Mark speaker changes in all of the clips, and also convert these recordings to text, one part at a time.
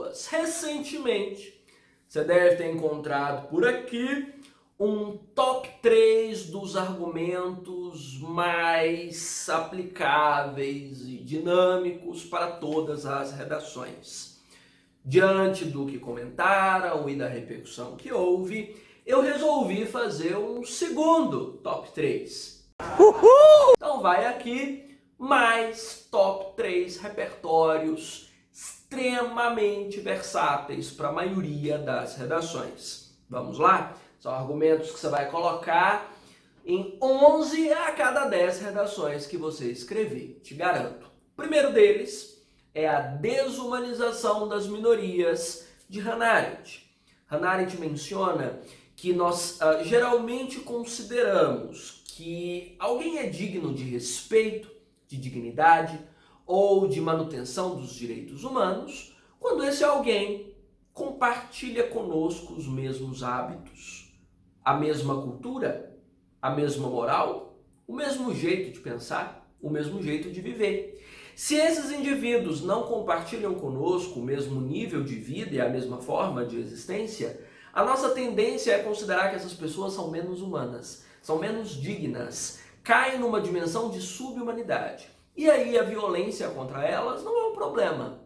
Speaker 1: pessoas. Recentemente, você deve ter encontrado por aqui um top 3 dos argumentos mais aplicáveis e dinâmicos para todas as redações. Diante do que comentaram e da repercussão que houve, eu resolvi fazer um segundo top 3. Uhul! Então vai aqui mais top 3 repertórios extremamente versáteis para a maioria das redações. Vamos lá? São argumentos que você vai colocar em 11 a cada 10 redações que você escrever, te garanto. O primeiro deles é a desumanização das minorias de Hannah Arendt. Hannah Arendt menciona que nós geralmente consideramos que alguém é digno de respeito, de dignidade ou de manutenção dos direitos humanos quando esse alguém compartilha conosco os mesmos hábitos, a mesma cultura, a mesma moral, o mesmo jeito de pensar, o mesmo jeito de viver. Se esses indivíduos não compartilham conosco o mesmo nível de vida e a mesma forma de existência, a nossa tendência é considerar que essas pessoas são menos humanas, são menos dignas, caem numa dimensão de subhumanidade. E aí a violência contra elas não é um problema,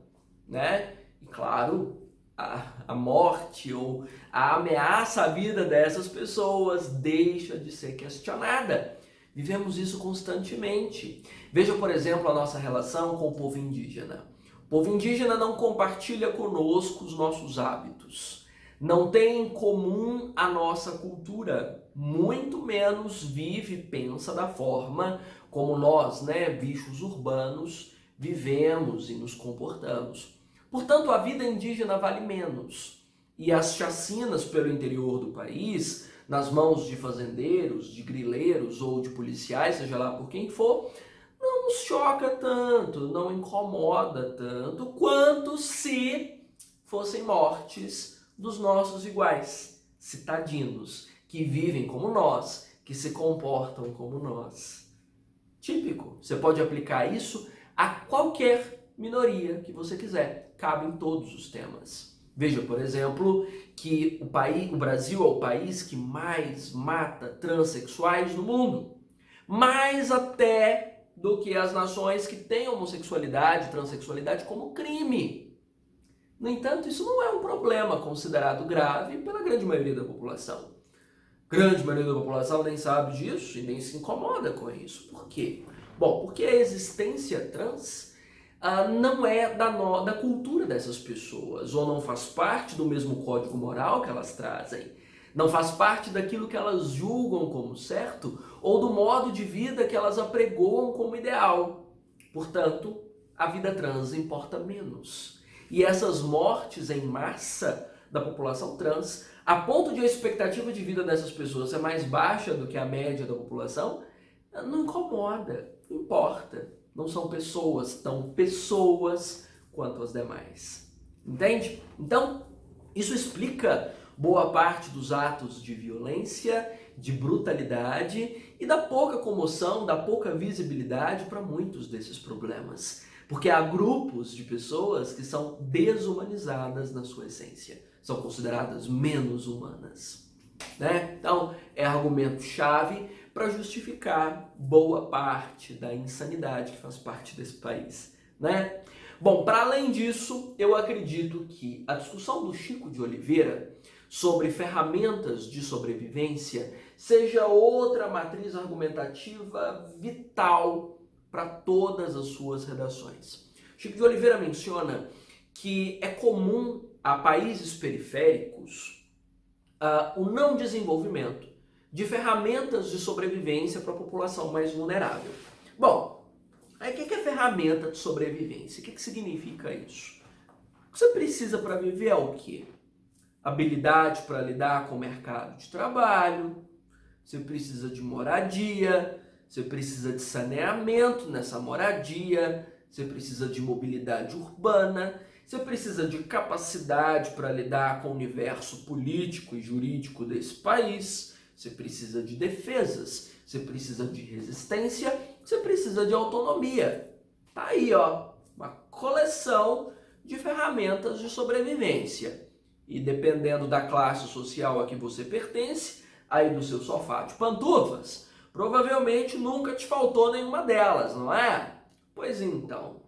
Speaker 1: né? E claro, a morte ou a ameaça à vida dessas pessoas deixa de ser questionada. Vivemos isso constantemente. Veja, por exemplo, a nossa relação com o povo indígena. O povo indígena não compartilha conosco os nossos hábitos, não tem em comum a nossa cultura, muito menos vive e pensa da forma como nós, bichos urbanos, vivemos e nos comportamos. Portanto, a vida indígena vale menos. E as chacinas pelo interior do país, nas mãos de fazendeiros, de grileiros ou de policiais, seja lá por quem for, não nos choca tanto, não incomoda tanto, quanto se fossem mortes dos nossos iguais, citadinos, que vivem como nós, que se comportam como nós. Típico. Você pode aplicar isso a qualquer minoria que você quiser. Cabe em todos os temas. Veja, por exemplo, que o Brasil é o país que mais mata transexuais no mundo. Mais até do que as nações que têm homossexualidade, transexualidade como crime. No entanto, isso não é um problema considerado grave pela grande maioria da população. A grande maioria da população nem sabe disso e nem se incomoda com isso. Por quê? Bom, porque a existência trans não é da cultura dessas pessoas, ou não faz parte do mesmo código moral que elas trazem, não faz parte daquilo que elas julgam como certo, ou do modo de vida que elas apregoam como ideal. Portanto, a vida trans importa menos. E essas mortes em massa da população trans, a ponto de a expectativa de vida dessas pessoas ser mais baixa do que a média da população, não incomoda, não importa. Não são pessoas tão pessoas quanto as demais. Entende? Então, isso explica boa parte dos atos de violência, de brutalidade e da pouca comoção, da pouca visibilidade para muitos desses problemas. Porque há grupos de pessoas que são desumanizadas na sua essência, são consideradas menos humanas. Então, é argumento-chave para justificar boa parte da insanidade que faz parte desse país. Bom, para além disso, eu acredito que a discussão do Chico de Oliveira sobre ferramentas de sobrevivência seja outra matriz argumentativa vital para todas as suas redações. Chico de Oliveira menciona que é comum a países periféricos o não desenvolvimento de ferramentas de sobrevivência para a população mais vulnerável. Bom, aí o que é ferramenta de sobrevivência? O que significa isso? O que você precisa para viver é o quê? Habilidade para lidar com o mercado de trabalho, você precisa de moradia, você precisa de saneamento nessa moradia, você precisa de mobilidade urbana, você precisa de capacidade para lidar com o universo político e jurídico desse país, você precisa de defesas, você precisa de resistência, você precisa de autonomia. Tá aí, uma coleção de ferramentas de sobrevivência. E dependendo da classe social a que você pertence, aí do seu sofá de pantufas, provavelmente nunca te faltou nenhuma delas, não é? Pois então,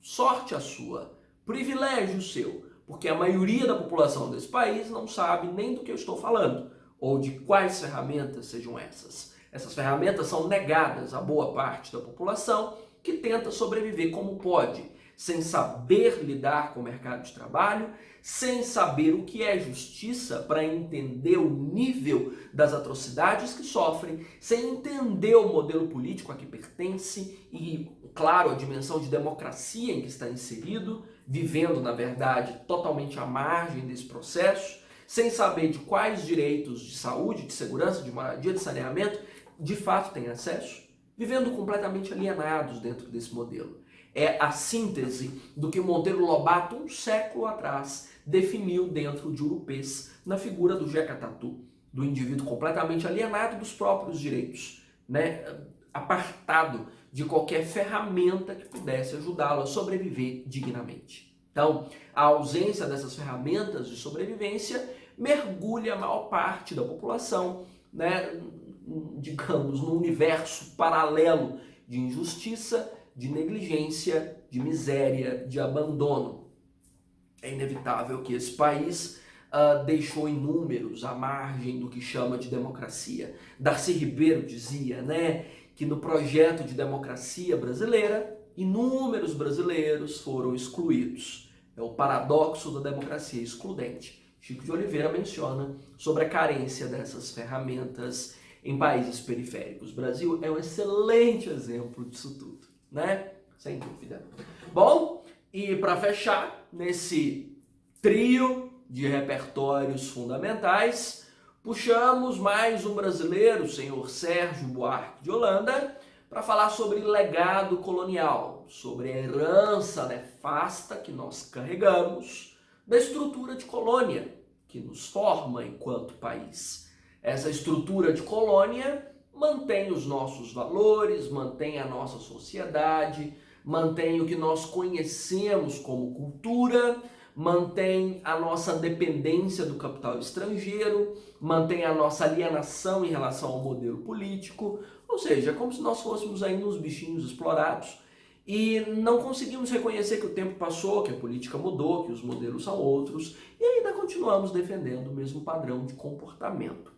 Speaker 1: sorte a sua, privilégio seu, porque a maioria da população desse país não sabe nem do que eu estou falando, ou de quais ferramentas sejam essas. Essas ferramentas são negadas a boa parte da população que tenta sobreviver como pode, sem saber lidar com o mercado de trabalho, sem saber o que é justiça para entender o nível das atrocidades que sofrem, sem entender o modelo político a que pertence e, claro, a dimensão de democracia em que está inserido, vivendo, na verdade, totalmente à margem desse processo, sem saber de quais direitos de saúde, de segurança, de moradia, de saneamento, de fato têm acesso, vivendo completamente alienados dentro desse modelo. É a síntese do que Monteiro Lobato, um século atrás, definiu dentro de Urupês, na figura do Jeca Tatu, do indivíduo completamente alienado dos próprios direitos, né? Apartado de qualquer ferramenta que pudesse ajudá-lo a sobreviver dignamente. Então, a ausência dessas ferramentas de sobrevivência mergulha a maior parte da população, né, digamos, num universo paralelo de injustiça, de negligência, de miséria, de abandono. É inevitável que esse país deixou inúmeros à margem do que chama de democracia. Darcy Ribeiro dizia, né, que no projeto de democracia brasileira, inúmeros brasileiros foram excluídos. É o paradoxo da democracia excludente. Chico de Oliveira menciona sobre a carência dessas ferramentas em países periféricos. O Brasil é um excelente exemplo disso tudo, né? Sem dúvida. Bom, e para fechar, nesse trio de repertórios fundamentais, puxamos mais um brasileiro, o senhor Sérgio Buarque de Holanda, para falar sobre legado colonial, sobre a herança nefasta que nós carregamos da estrutura de colônia que nos forma enquanto país. Essa estrutura de colônia mantém os nossos valores, mantém a nossa sociedade, mantém o que nós conhecemos como cultura, mantém a nossa dependência do capital estrangeiro, mantém a nossa alienação em relação ao modelo político, ou seja, é como se nós fôssemos ainda uns bichinhos explorados e não conseguimos reconhecer que o tempo passou, que a política mudou, que os modelos são outros e ainda continuamos defendendo o mesmo padrão de comportamento.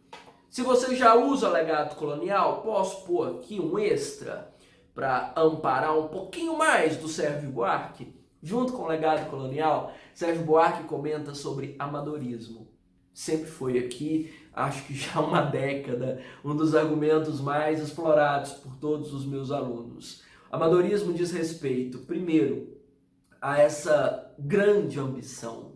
Speaker 1: Se você já usa legado colonial, posso pôr aqui um extra para amparar um pouquinho mais do Sérgio Buarque. Junto com o legado colonial, Sérgio Buarque comenta sobre amadorismo. Sempre foi aqui, acho que já há uma década, um dos argumentos mais explorados por todos os meus alunos. Amadorismo diz respeito, primeiro, a essa grande ambição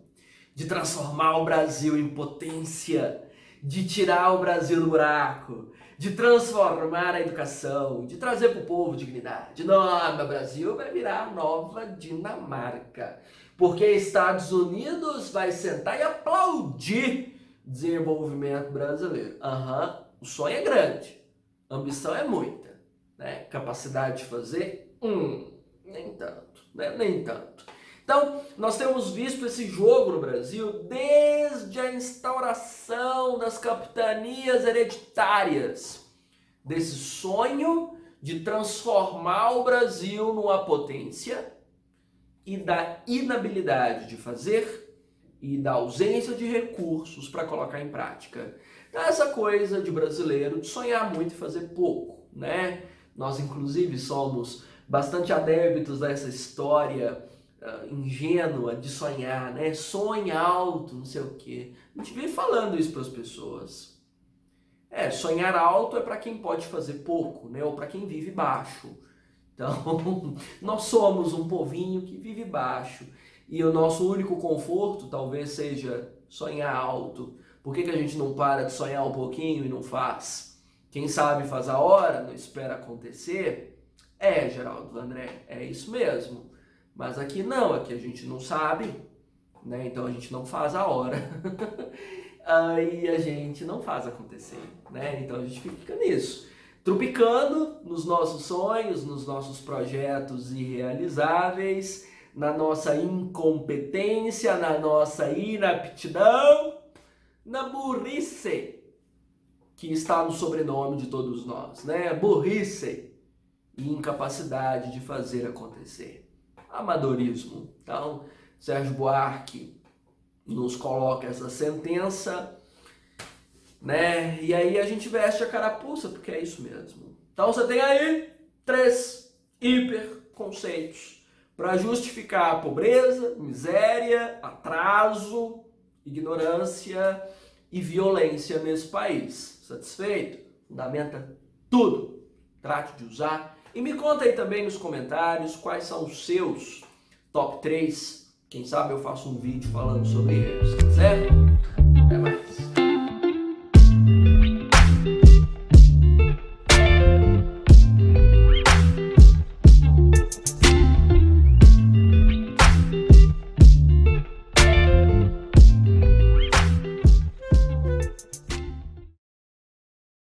Speaker 1: de transformar o Brasil em potência, de tirar o Brasil do buraco, de transformar a educação, de trazer para o povo dignidade. Não, meu Brasil vai virar a nova Dinamarca, porque Estados Unidos vai sentar e aplaudir desenvolvimento brasileiro. O sonho é grande, a ambição é muita, né? Capacidade de fazer, nem tanto, né? Nem tanto. Então, nós temos visto esse jogo no Brasil desde a instauração das capitanias hereditárias, desse sonho de transformar o Brasil numa potência e da inabilidade de fazer e da ausência de recursos para colocar em prática. Então, essa coisa de brasileiro de sonhar muito e fazer pouco, né? Nós, inclusive, somos bastante adeptos dessa história ingênua de sonhar, né? Sonha alto, não sei o quê. A gente vive falando isso para as pessoas. Sonhar alto é para quem pode fazer pouco, né? Ou para quem vive baixo. Então, nós somos um povinho que vive baixo. E o nosso único conforto talvez seja sonhar alto. Por que a gente não para de sonhar um pouquinho e não faz? Quem sabe faz a hora, não espera acontecer? Geraldo André, é isso mesmo. Mas aqui não, aqui a gente não sabe, né? Então a gente não faz a hora. Aí a gente não faz acontecer, né? Então a gente fica nisso, tropicando nos nossos sonhos, nos nossos projetos irrealizáveis, na nossa incompetência, na nossa inaptidão, na burrice que está no sobrenome de todos nós, né? Burrice e incapacidade de fazer acontecer. Amadorismo. Então, Sérgio Buarque nos coloca essa sentença, né? E aí a gente veste a carapuça, porque é isso mesmo. Então você tem aí 3 hiperconceitos para justificar a pobreza, miséria, atraso, ignorância e violência nesse país. Satisfeito? Fundamenta tudo. Trate de usar. E me conta aí também nos comentários quais são os seus top 3. Quem sabe eu faço um vídeo falando sobre eles, tá certo?